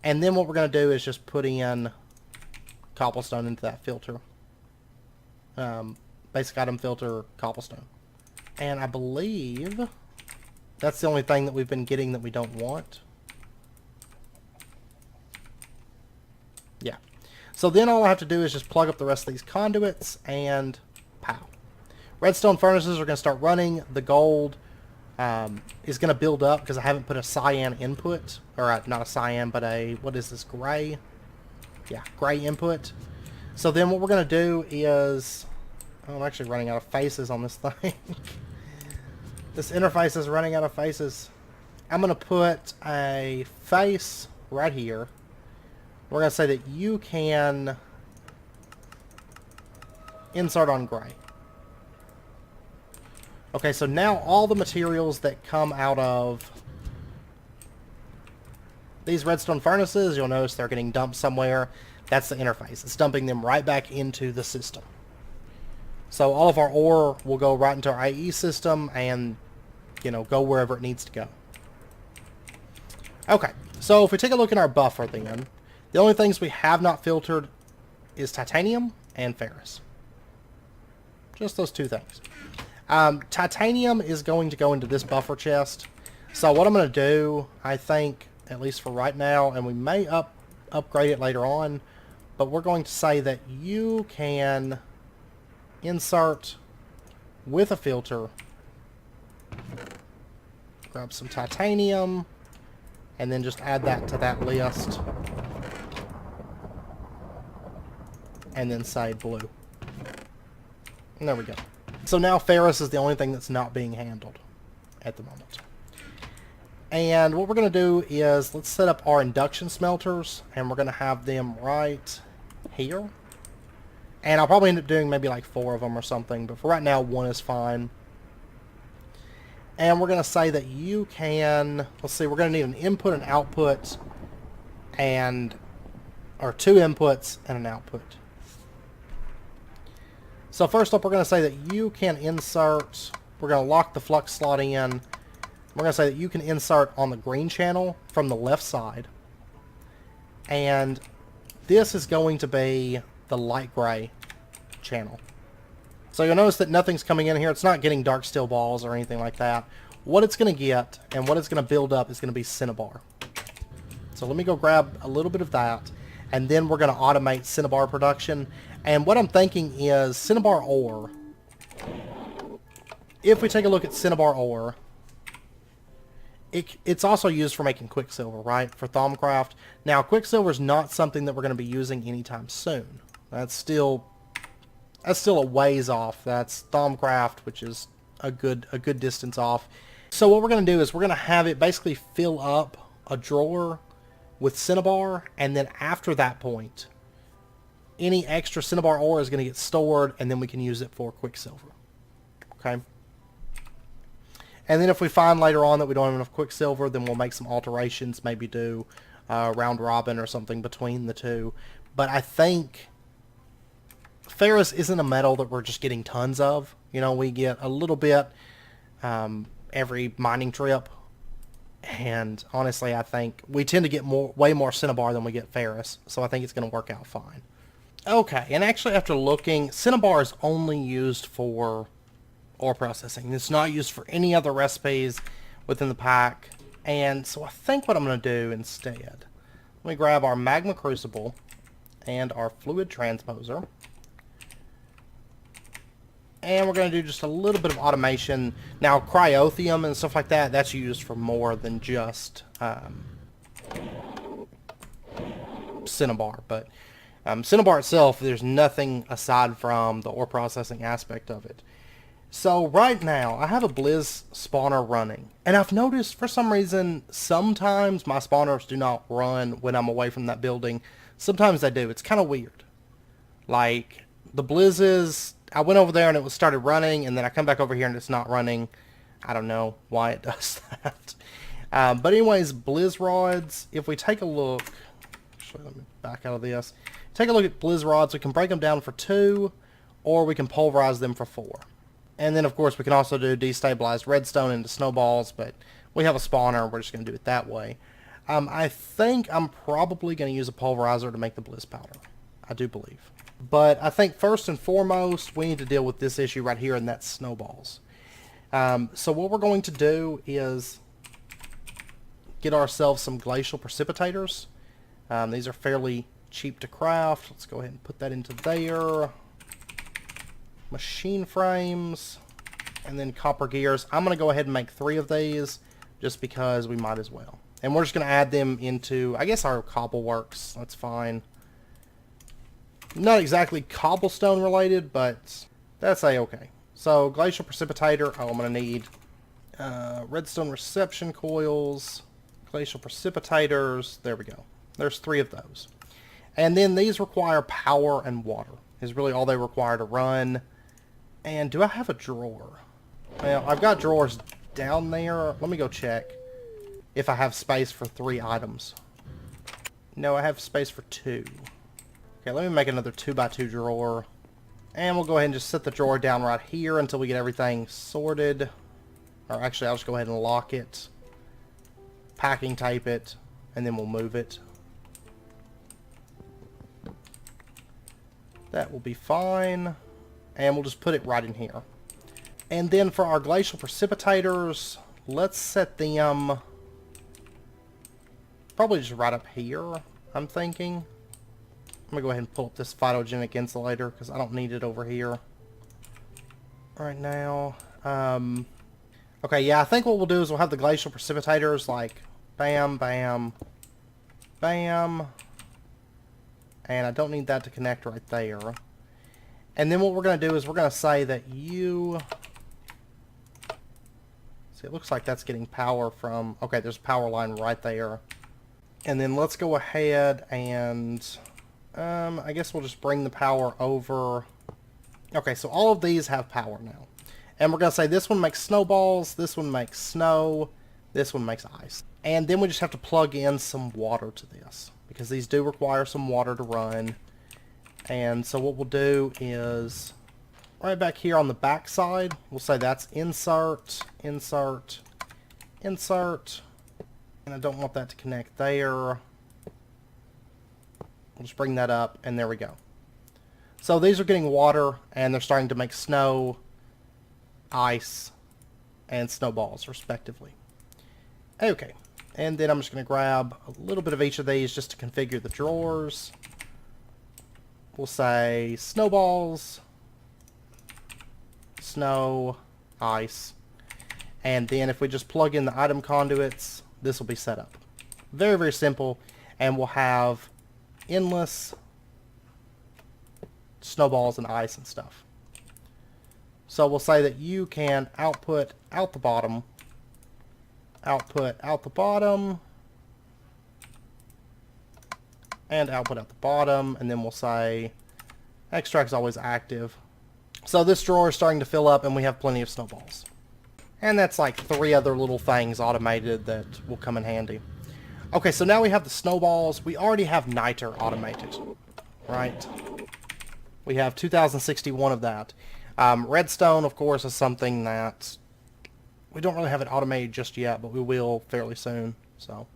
And then what we're going to do is just put in cobblestone into that filter. Basic item filter cobblestone. And I believe that's the only thing that we've been getting that we don't want. Yeah. So then all I have to do is just plug up the rest of these conduits and pow. Redstone furnaces are going to start running. The gold is going to build up because I haven't put a cyan input. Or not a cyan, but a, what is this, gray? Yeah, gray input. So then what we're going to do is, oh, I'm actually running out of faces on this thing. This interface is running out of faces. I'm going to put a face right here. We're going to say that you can insert on gray. Okay, so now all the materials that come out of these redstone furnaces, you'll notice they're getting dumped somewhere. That's the interface. It's dumping them right back into the system. So all of our ore will go right into our IE system and, you know, go wherever it needs to go. Okay, so if we take a look at our buffer then, the only things we have not filtered is titanium and ferrous. Just those two things. Titanium is going to go into this buffer chest. So what I'm going to do, I think, at least for right now, and we may upgrade it later on, but we're going to say that you can insert with a filter, grab some titanium, and then just add that to that list, and then say blue. And there we go. So now ferrous is the only thing that's not being handled at the moment. And what we're going to do is, let's set up our induction smelters, and we're going to have them right here. And I'll probably end up doing maybe like 4 of them or something, but for right now, 1 is fine. And we're going to say that you can, let's see, we're going to need an input and output, or 2 inputs and an output. So first up, we're going to say that you can insert, we're going to lock the flux slot in. We're going to say that you can insert on the green channel from the left side. And this is going to be the light gray channel. So you'll notice that nothing's coming in here. It's not getting dark steel balls or anything like that. What it's going to get and what it's going to build up is going to be Cinnabar. So let me go grab a little bit of that, and then we're going to automate Cinnabar production. And what I'm thinking is Cinnabar ore. If we take a look at Cinnabar ore, it's also used for making Quicksilver, right? For Thaumcraft. Now, Quicksilver is not something that we're going to be using anytime soon. That's still a ways off. That's Thaumcraft, which is a good distance off. So what we're going to do is we're going to have it basically fill up a drawer with Cinnabar, and then after that point, any extra Cinnabar ore is going to get stored, and then we can use it for Quicksilver. Okay? And then if we find later on that we don't have enough Quicksilver, then we'll make some alterations, maybe do round robin or something between the two. But I think Ferrous isn't a metal that we're just getting tons of. You know, we get a little bit every mining trip. And honestly, I think we tend to get way more Cinnabar than we get Ferrous. So I think it's going to work out fine. Okay, and actually after looking, Cinnabar is only used for ore processing. It's not used for any other recipes within the pack. And so I think what I'm going to do instead, let me grab our magma crucible and our fluid transposer. And we're going to do just a little bit of automation. Now, Cryotheum and stuff like that, that's used for more than just Cinnabar. But Cinnabar itself, there's nothing aside from the ore processing aspect of it. So right now, I have a Blizz spawner running. And I've noticed, for some reason, sometimes my spawners do not run when I'm away from that building. Sometimes they do. It's kind of weird. Like, the Blizzes, I went over there and it started running, and then I come back over here and it's not running. I don't know why it does that. But anyways, Blizz rods, if we take a look, actually let me back out of this. Take a look at Blizz rods. We can break them down for 2, or we can pulverize them for 4. And then, of course, we can also do destabilized redstone into snowballs, but we have a spawner. We're just going to do it that way. I think I'm probably going to use a pulverizer to make the Blizz powder. I do believe. But I think first and foremost, we need to deal with this issue right here, and that's snowballs. So what we're going to do is get ourselves some glacial precipitators. These are fairly cheap to craft. Let's go ahead and put that into there. Machine frames, and then copper gears. I'm going to go ahead and make 3 of these just because we might as well. And we're just going to add them into, I guess, our cobble works. That's fine. Not exactly cobblestone related, but that's a-okay. So, glacial precipitator. Oh, I'm going to need redstone reception coils, glacial precipitators. There we go. There's 3 of those. And then these require power and water. Is really all they require to run. And do I have a drawer? Well, I've got drawers down there. Let me go check if I have space for 3 items. No, I have space for 2. Okay, let me make another 2x2 drawer. And we'll go ahead and just set the drawer down right here until we get everything sorted. Or actually, I'll just go ahead and lock it. Packing tape it. And then we'll move it. That will be fine. And we'll just put it right in here. And then for our glacial precipitators, let's set them probably just right up here, I'm thinking. I'm going to go ahead and pull up this phytogenic insulator because I don't need it over here right now. Okay, yeah, I think what we'll do is we'll have the glacial precipitators like bam, bam, bam. And I don't need that to connect right there. And then what we're going to do is we're going to say that you... See, it looks like that's getting power from... Okay, there's a power line right there. And then let's go ahead and... I guess we'll just bring the power over... Okay, so all of these have power now. And we're going to say this one makes snowballs, this one makes snow, this one makes ice. And then we just have to plug in some water to this, because these do require some water to run. And so what we'll do is, right back here on the back side, we'll say that's insert, insert, insert. And I don't want that to connect there. We'll just bring that up, and there we go. So these are getting water, and they're starting to make snow, ice, and snowballs, respectively. Okay, and then I'm just going to grab a little bit of each of these just to configure the drawers. We'll say snowballs, snow, ice, and then if we just plug in the item conduits, this will be set up. Very, very simple, and we'll have endless snowballs and ice and stuff. So we'll say that you can output out the bottom, output out the bottom, and output out the bottom, and then we'll say extract is always active. So this drawer is starting to fill up, and we have plenty of snowballs. And that's like 3 other little things automated that will come in handy. Okay, so now we have the snowballs. We already have niter automated, right? We have 2061 of that. Redstone, of course, is something that we don't really have it automated just yet, but we will fairly soon. So,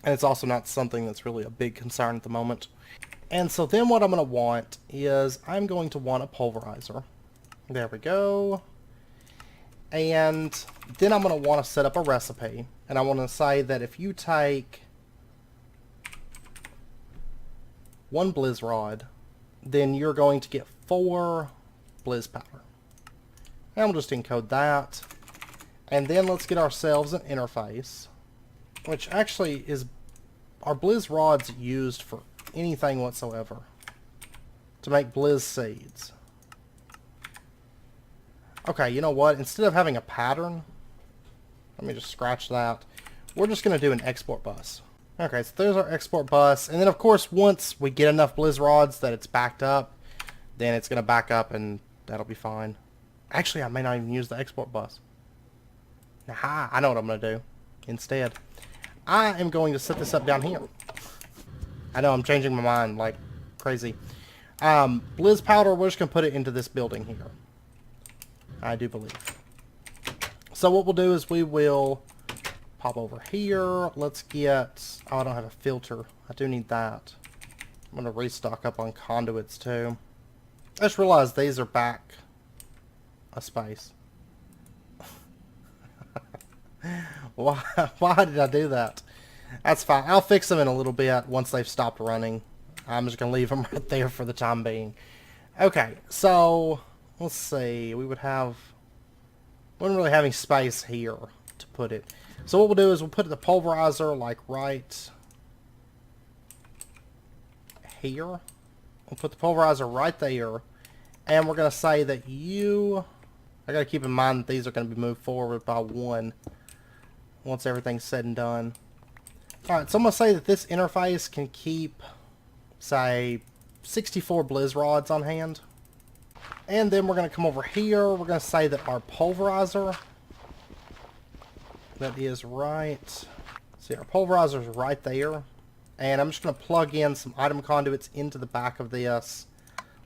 and it's also not something that's really a big concern at the moment. And so then what I'm going to want is I'm going to want a pulverizer. There we go. And then I'm going to want to set up a recipe. And I want to say that if you take 1 blizz rod, then you're going to get 4 blizz powder. And we'll just encode that. And then let's get ourselves an interface, which actually is, are blizz rods used for anything whatsoever to make blizz seeds? Okay, you know what? Instead of having a pattern, let me just scratch that. We're just going to do an export bus. Okay, so there's our export bus. And then, of course, once we get enough blizz rods that it's backed up, then it's going to back up and that'll be fine. Actually, I may not even use the export bus. Nah, I know what I'm going to do. Instead, I am going to set this up down here. I know I'm changing my mind like crazy. Blizz powder, we're just going to put it into this building here. I do believe. So what we'll do is we will pop over here. Let's get... Oh, I don't have a filter. I do need that. I'm going to restock up on conduits too. I just realized these are back a space. Why did I do that? That's fine. I'll fix them in a little bit once they've stopped running. I'm just going to leave them right there for the time being. Okay, so let's see. We wouldn't really have any space here to put it. So what we'll do is we'll put the pulverizer like right here. We'll put the pulverizer right there. And we're going to say that I got to keep in mind that these are going to be moved forward by 1 once everything's said and done. Alright, so I'm going to say that this interface can keep, say, 64 blizz rods on hand. And then we're going to come over here. We're going to say that our pulverizer, that is right, see, our pulverizer is right there. And I'm just going to plug in some item conduits into the back of this.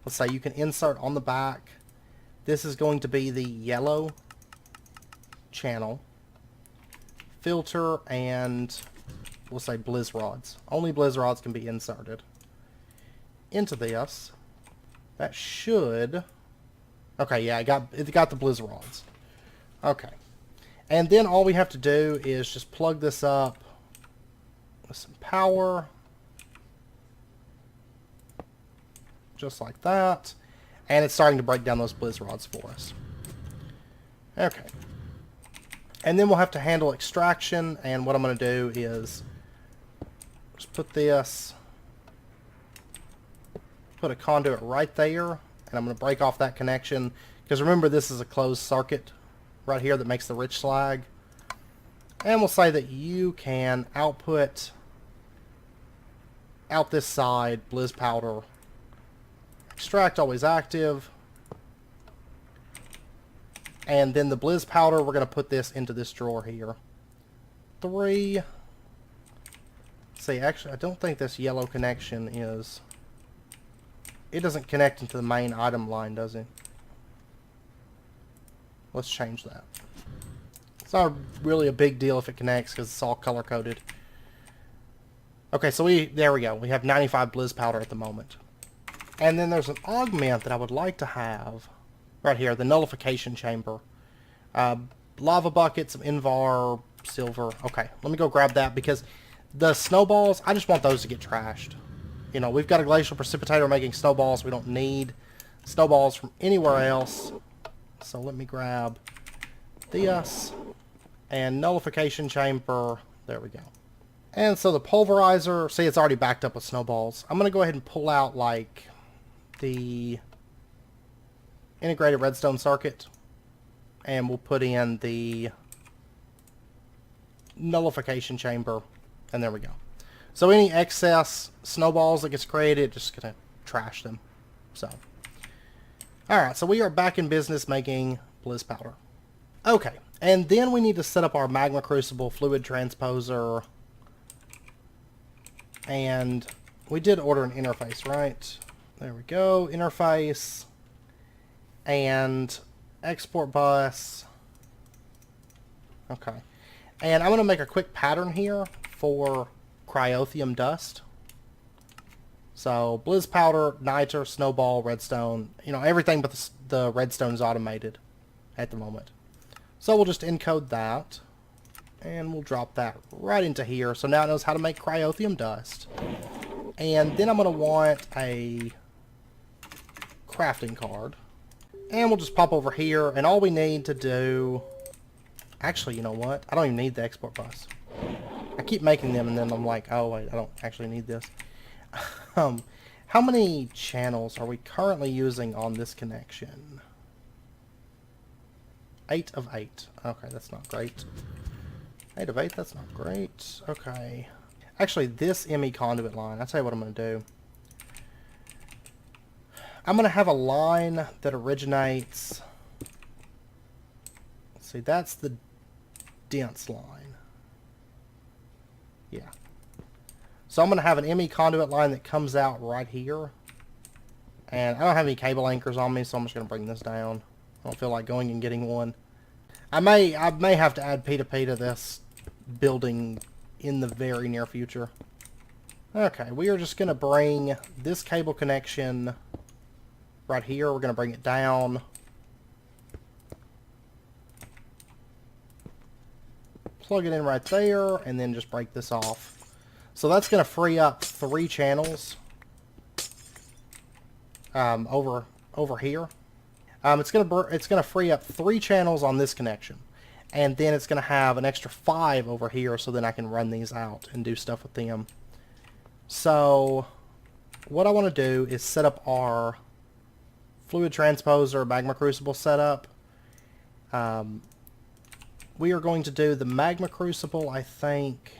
Let's say you can insert on the back. This is going to be the yellow channel. Filter, and we'll say blizz rods. Only blizz rods can be inserted into this. That should... Okay, yeah, it got the blizz rods. Okay. And then all we have to do is just plug this up with some power. Just like that. And it's starting to break down those blizz rods for us. Okay. And then we'll have to handle extraction, and what I'm going to do is just put a conduit right there, and I'm going to break off that connection, because remember this is a closed circuit right here that makes the rich slag. And we'll say that you can output out this side blizz powder, extract always active. And then the blizz powder, we're going to put this into this drawer here. 3. See, actually, I don't think this yellow connection is... It doesn't connect into the main item line, does it? Let's change that. It's not really a big deal if it connects because it's all color-coded. Okay, so there we go. We have 95 Blizz powder at the moment. And then there's an augment that I would like to have right here, the nullification chamber. Lava bucket, some Invar, silver. Okay, let me go grab that because the snowballs, I just want those to get trashed. You know, we've got a glacial precipitator making snowballs. We don't need snowballs from anywhere else. So let me grab this and nullification chamber. There we go. And so the pulverizer, see, it's already backed up with snowballs. I'm going to go ahead and pull out, like, the integrated redstone circuit. And we'll put in the nullification chamber. And there we go. So any excess snowballs that gets created, just going to trash them. So, alright, so we are back in business making Blizz powder. Okay, and then we need to set up our magma crucible, fluid transposer, and we did order an interface, right? There we go, interface, and export bus. Okay, and I'm going to make a quick pattern here for Cryotheum dust. So Blizz powder, niter, snowball, redstone, you know, everything but the redstone is automated at the moment. So we'll just encode that and we'll drop that right into here. So now it knows how to make Cryotheum dust. And then I'm going to want a crafting card. And we'll just pop over here, and all we need to do... Actually, you know what? I don't even need the export bus. I keep making them, and then I'm like, oh, wait, I don't actually need this. How many channels are we currently using on this connection? 8 of 8. Okay, that's not great. 8 of 8, that's not great. Okay. Actually, this ME conduit line, I'll tell you what I'm going to do. I'm going to have a line that originates... Let's see, that's the dense line. Yeah. So I'm going to have an ME conduit line that comes out right here. And I don't have any cable anchors on me, so I'm just going to bring this down. I don't feel like going and getting one. I may have to add P2P to this building in the very near future. Okay, we are just going to bring this cable connection right here. We're going to bring it down. Plug it in right there, and then just break this off. So that's going to free up 3 channels over here. It's going to free up 3 channels on this connection, and then it's going to have an extra 5 over here, so then I can run these out and do stuff with them. So what I want to do is set up our fluid transposer magma crucible setup. We are going to do the magma crucible, I think.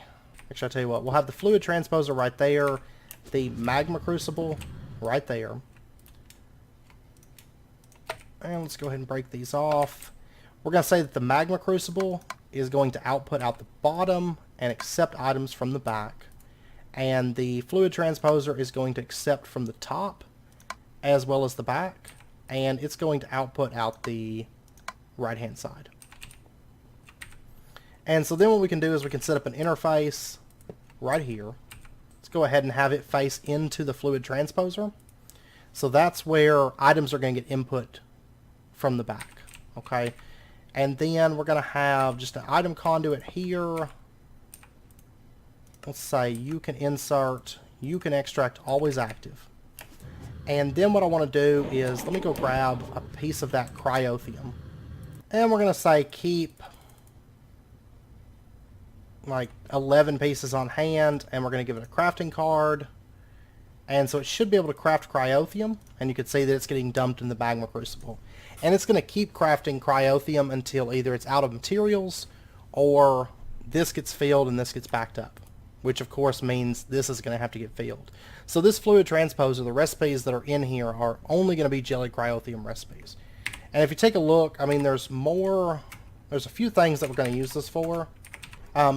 Actually, I'll tell you what, we'll have the fluid transposer right there, the magma crucible right there. And let's go ahead and break these off. We're going to say that the magma crucible is going to output out the bottom and accept items from the back. And the fluid transposer is going to accept from the top as well as the back. And it's going to output out the right-hand side. And so then what we can do is we can set up an interface right here. Let's go ahead and have it face into the fluid transposer. So that's where items are going to get input from the back. Okay. And then we're going to have just an item conduit here. Let's say you can insert, you can extract, always active. And then what I want to do is, let me go grab a piece of that cryotheum. And we're going to say keep like 11 pieces on hand, and we're going to give it a crafting card. And so it should be able to craft cryotheum, and you can see that it's getting dumped in the magma crucible. And it's going to keep crafting cryotheum until either it's out of materials or this gets filled and this gets backed up, which of course means this is going to have to get filled. So this fluid transposer, the recipes that are in here are only going to be jelly cryotheum recipes. And if you take a look, I mean, there's a few things that we're going to use this for.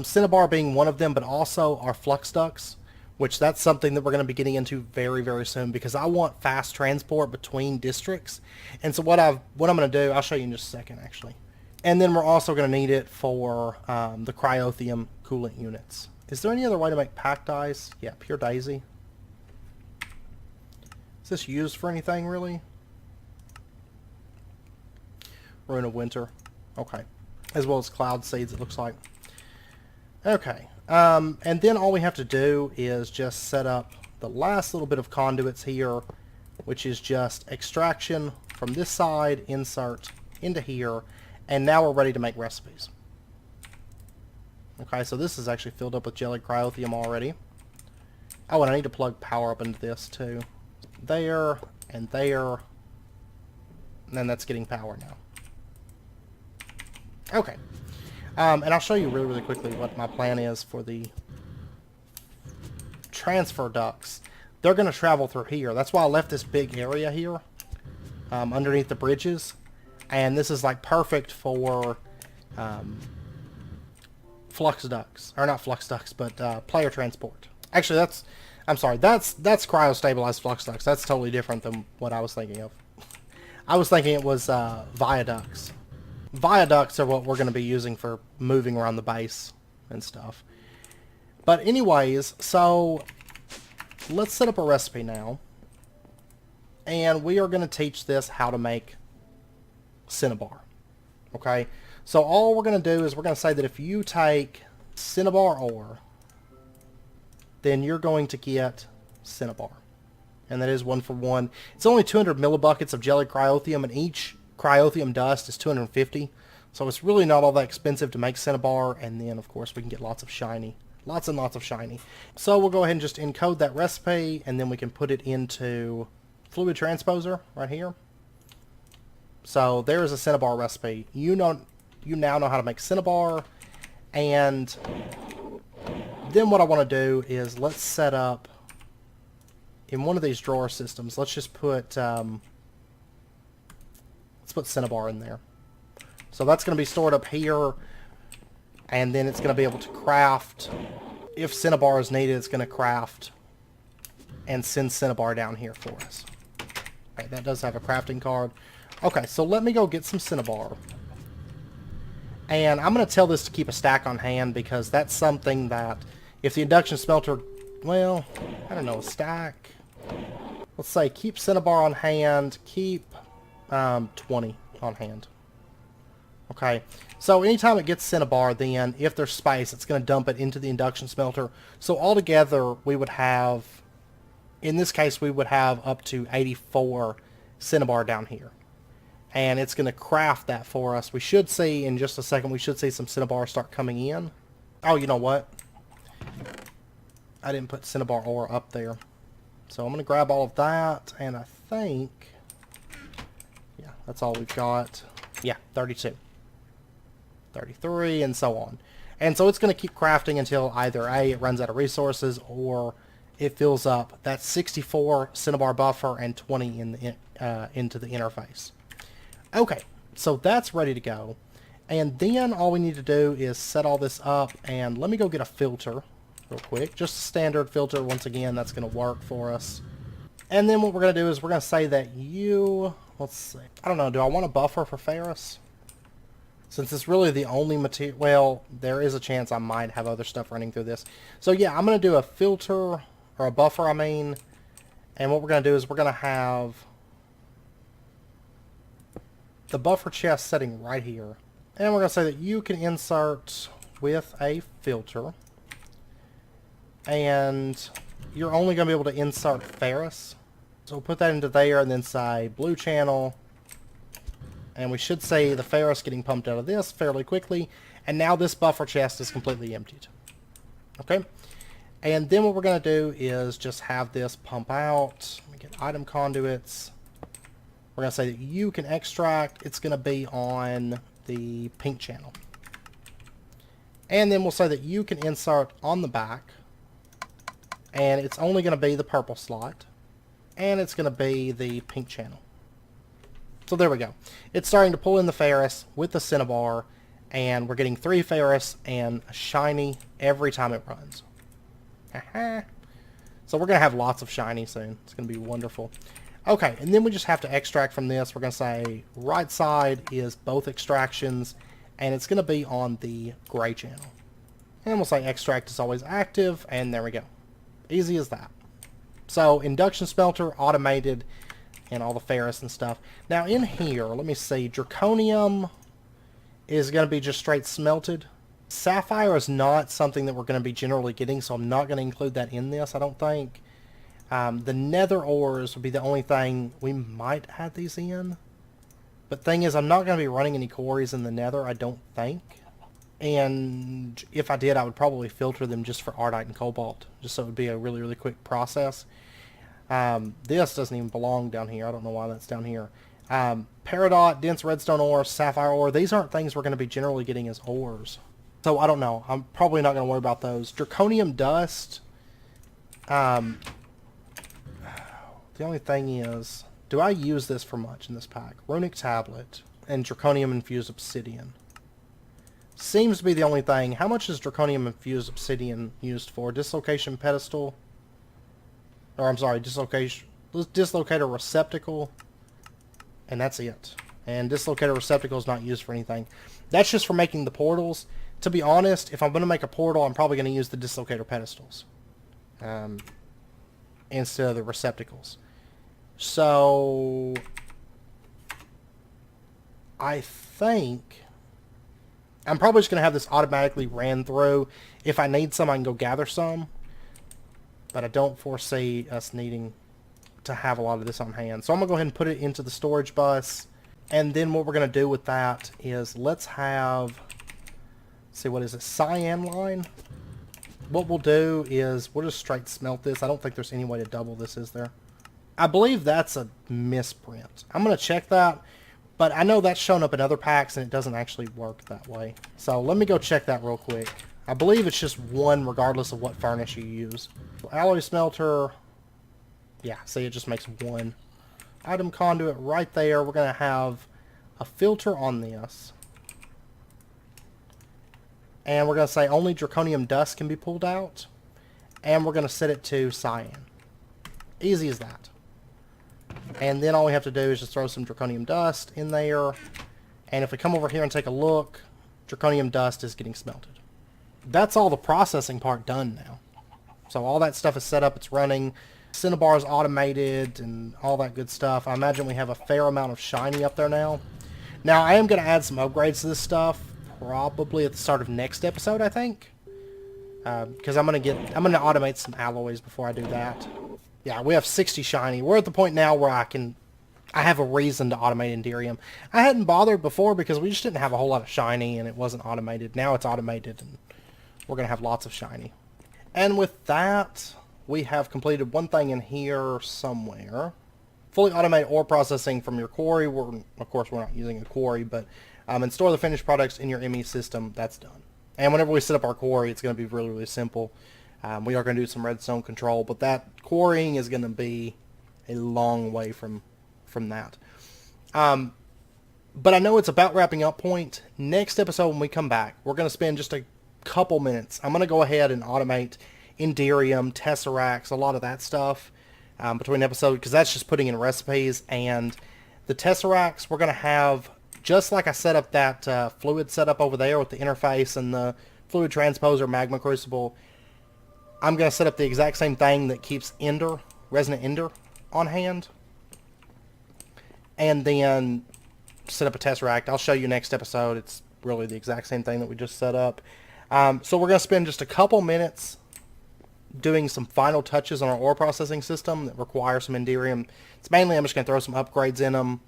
Cinnabar being one of them, but also our flux ducts, which that's something that we're going to be getting into very, very soon, because I want fast transport between districts. And so what I'm going to do, I'll show you in just a second, actually. And then we're also going to need it for the cryotheum coolant units. Is there any other way to make packed ice? Yeah, pure daisy. Is this used for anything, really? Rune of winter. Okay. As well as cloud seeds, it looks like. Okay. And then all we have to do is just set up the last little bit of conduits here, which is just extraction from this side, insert into here, and now we're ready to make recipes. Okay, so this is actually filled up with jellied cryotheum already. Oh, and I need to plug power up into this too. There, and there, and then that's getting power now. Okay. And I'll show you really, really quickly what my plan is for the transfer ducts. They're going to travel through here. That's why I left this big area here underneath the bridges. And this is like perfect for flux ducts. Or not flux ducts, but player transport. Actually, that's cryo-stabilized flux ducts. That's totally different than what I was thinking of. I was thinking it was viaducts. Viaducts are what we're going to be using for moving around the base and stuff. But anyways, so let's set up a recipe now. And we are going to teach this how to make Cinnabar. Okay? So all we're going to do is we're going to say that if you take Cinnabar ore, then you're going to get Cinnabar. And that is 1 for 1. It's only 200 millibuckets of jellied cryotheum, and each cryotheum dust is 250. So it's really not all that expensive to make Cinnabar, and then of course we can get lots of shiny. Lots and lots of shiny. So we'll go ahead and just encode that recipe, and then we can put it into fluid transposer right here. So there is a Cinnabar recipe. You now know how to make Cinnabar, and then what I want to do is let's set up in one of these drawer systems. Let's just put Cinnabar in there. So that's going to be stored up here, and then it's going to be able to craft. If Cinnabar is needed, it's going to craft and send Cinnabar down here for us. Okay, that does have a crafting card. Okay, so let me go get some Cinnabar. And I'm going to tell this to keep a stack on hand, because that's something that if the induction smelter, well, I don't know, a stack. Let's say keep Cinnabar on hand, keep 20 on hand. Okay, so anytime it gets Cinnabar, then if there's space, it's going to dump it into the induction smelter. So altogether, we would have, in this case, we would have up to 84 Cinnabar down here. And it's going to craft that for us. We should see, in just a second, we should see some Cinnabar start coming in. Oh, you know what? I didn't put Cinnabar ore up there. So I'm going to grab all of that, and I think, yeah, that's all we've got. Yeah, 32. 33, and so on. And so it's going to keep crafting until either A, it runs out of resources, or it fills up. That's 64 Cinnabar buffer and 20 in the, into the interface. Okay, so that's ready to go. And then all we need to do is set all this up, and let me go get a filter real quick. Just a standard filter, once again, that's going to work for us. And then what we're going to do is we're going to say that you, let's see, I don't know, do I want a buffer for Ferrous? Since it's really the only material, well, there is a chance I might have other stuff running through this. So yeah, I'm going to do a filter, or a buffer, I mean. And what we're going to do is we're going to have the buffer chest setting right here. And we're going to say that you can insert with a filter. And you're only going to be able to insert Ferrous. So we'll put that into there and then say blue channel. And we should see the Ferrous getting pumped out of this fairly quickly. And now this buffer chest is completely emptied. Okay? And then what we're going to do is just have this pump out. Let me get item conduits. We're going to say that you can extract. It's going to be on the pink channel. And then we'll say that you can insert on the back. And it's only going to be the purple slot. And it's going to be the pink channel. So there we go. It's starting to pull in the Ferrous with the Cinnabar, and we're getting 3 Ferrous and a shiny every time it runs. So we're going to have lots of shiny soon. It's going to be wonderful. Okay, and then we just have to extract from this. We're going to say right side is both extractions, and it's going to be on the gray channel. And we'll say extract is always active, and there we go. Easy as that. So, induction smelter, automated, and all the ferrous and stuff. Now in here, let me see, draconium is going to be just straight smelted. Sapphire is not something that we're going to be generally getting, so I'm not going to include that in this, I don't think. The nether ores would be the only thing we might add these in. But thing is, I'm not going to be running any quarries in the nether, I don't think. And if I did, I would probably filter them just for Ardite and Cobalt, just so it would be a really, really quick process. This doesn't even belong down here. I don't know why that's down here. Peridot, dense redstone ore, sapphire ore, these aren't things we're going to be generally getting as ores. So I don't know. I'm probably not going to worry about those. Draconium dust. The only thing is, do I use this for much in this pack? Runic tablet and draconium infused obsidian. Seems to be the only thing. How much is draconium infused obsidian used for? Dislocation pedestal. Or I'm sorry, dislocator receptacle. And that's it. And dislocator receptacle is not used for anything. That's just for making the portals. To be honest, if I'm going to make a portal, I'm probably going to use the dislocator pedestals. Instead of the receptacles. So I think I'm probably just going to have this automatically ran through. If I need some, I can go gather some. But I don't foresee us needing to have a lot of this on hand. So I'm going to go ahead and put it into the storage bus. And then what we're going to do with that is let's have, let's see, what is it? Cyan line. What we'll do is we'll just straight smelt this. I don't think there's any way to double this, is there? I believe that's a misprint. I'm going to check that. But I know that's shown up in other packs and it doesn't actually work that way. So let me go check that real quick. I believe it's just one regardless of what furnace you use. Alloy smelter. Yeah, see, it just makes one. Item conduit right there. We're going to have a filter on this. And we're going to say only draconium dust can be pulled out. And we're going to set it to cyan. Easy as that. And then all we have to do is just throw some draconium dust in there. And if we come over here and take a look, draconium dust is getting smelted. That's all the processing part done now. So all that stuff is set up, it's running. Cinnabar is automated and all that good stuff. I imagine we have a fair amount of shiny up there now. Now I am going to add some upgrades to this stuff, probably at the start of next episode, I think. Because I'm going to automate some alloys before I do that. Yeah, we have 60 shiny. We're at the point now where I have a reason to automate Enderium. I hadn't bothered before because we just didn't have a whole lot of shiny and it wasn't automated. Now it's automated and we're going to have lots of shiny. And with that, we have completed one thing in here somewhere. Fully automate ore processing from your quarry. Of course, we're not using a quarry, but and store the finished products in your ME system. That's done. And whenever we set up our quarry, it's going to be really, really simple. We are going to do some redstone control, but that quarrying is going to be a long way from that. But I know it's about wrapping up point. Next episode when we come back, we're going to spend just a couple minutes. I'm going to go ahead and automate Enderium, Tesseracts, a lot of that stuff between episodes, because that's just putting in recipes. And the Tesseracts, we're going to have, just like I set up that fluid setup over there with the interface and the fluid transposer, magma crucible, I'm going to set up the exact same thing that keeps Ender, Resonant Ender, on hand. And then set up a Tesseract. I'll show you next episode. It's really the exact same thing that we just set up. So we're going to spend just a couple minutes doing some final touches on our ore processing system that require some Enderium. It's mainly I'm just going to throw some upgrades in them.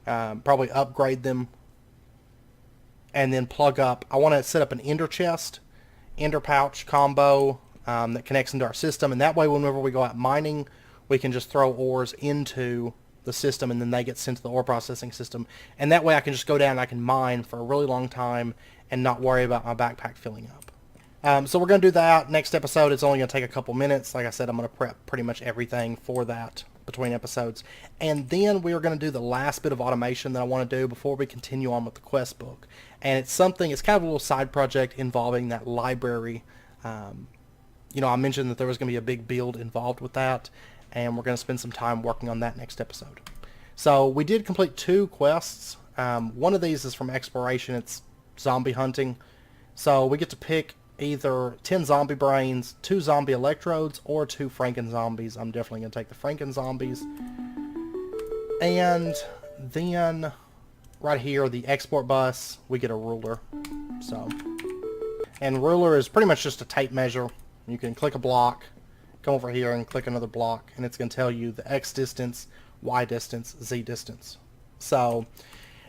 Probably upgrade them. And then plug up. I want to set up an Ender chest, Ender pouch combo. That connects into our system, and that way whenever we go out mining, we can just throw ores into the system and then they get sent to the ore processing system, and that way I can just go down and I can mine for a really long time and not worry about my backpack filling up. So we're going to do that. Next episode, it's only going to take a couple minutes. Like I said, I'm going to prep pretty much everything for that between episodes, and then we are going to do the last bit of automation that I want to do before we continue on with the quest book. And it's kind of a little side project involving that library. You know, I mentioned that there was going to be a big build involved with that, and we're going to spend some time working on that next episode. So we did complete 2 quests. One of these is from exploration. It's zombie hunting. So we get to pick either 10 zombie brains, 2 zombie electrodes, or 2 Franken zombies. I'm definitely going to take the Franken zombies. And then right here, the export bus, we get a ruler. So, and ruler is pretty much just a tape measure. You can click a block, come over here and click another block, and it's going to tell you the X distance, Y distance, Z distance. So,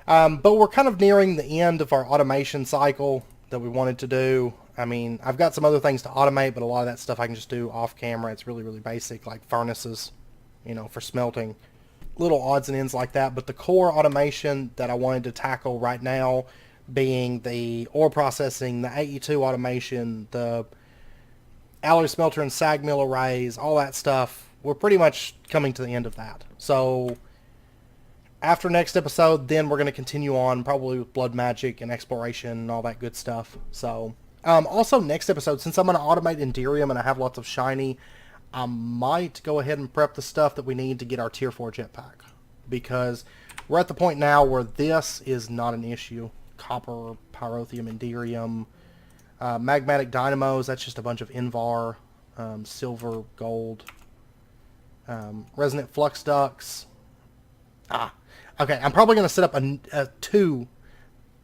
but we're kind of nearing the end of our automation cycle that we wanted to do. I mean, I've got some other things to automate, but a lot of that stuff I can just do off camera. It's really, really basic, like furnaces, you know, for smelting. Little odds and ends like that. But the core automation that I wanted to tackle right now being the ore processing, the AE2 automation, the alloy smelter and sag mill arrays, all that stuff, we're pretty much coming to the end of that. So after next episode, then we're going to continue on probably with blood magic and exploration and all that good stuff. So also next episode, since I'm going to automate Enderium and I have lots of shiny, I might go ahead and prep the stuff that we need to get our tier 4 jetpack, because we're at the point now where this is not an issue. Copper, pyrotheum, Enderium, magmatic dynamos, that's just a bunch of Invar, silver, gold, resonant flux ducts. Okay, I'm probably going to set up 2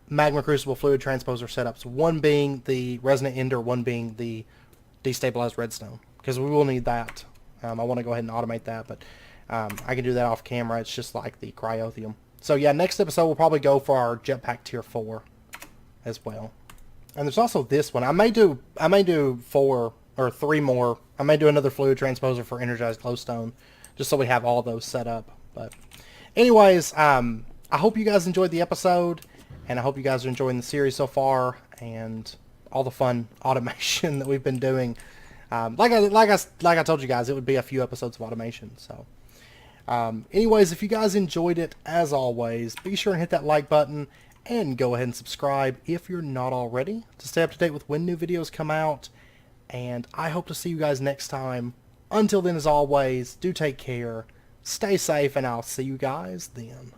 magma crucible fluid transposer setups, one being the resonant ender, one being the destabilized redstone, because we will need that. I want to go ahead and automate that, but I can do that off camera. It's just like the cryotheum. So yeah, next episode we'll probably go for our jetpack tier 4 as well. And there's also this one. I may do 4 or 3 more. I may do another fluid transposer for energized glowstone, just so we have all those set up. But anyways, I hope you guys enjoyed the episode, and I hope you guys are enjoying the series so far and all the fun automation that we've been doing. Like I told you guys, it would be a few episodes of automation. So anyways, if you guys enjoyed it, as always, be sure and hit that like button and go ahead and subscribe if you're not already to stay up to date with when new videos come out. And I hope to see you guys next time. Until then, as always, do take care, stay safe, and I'll see you guys then.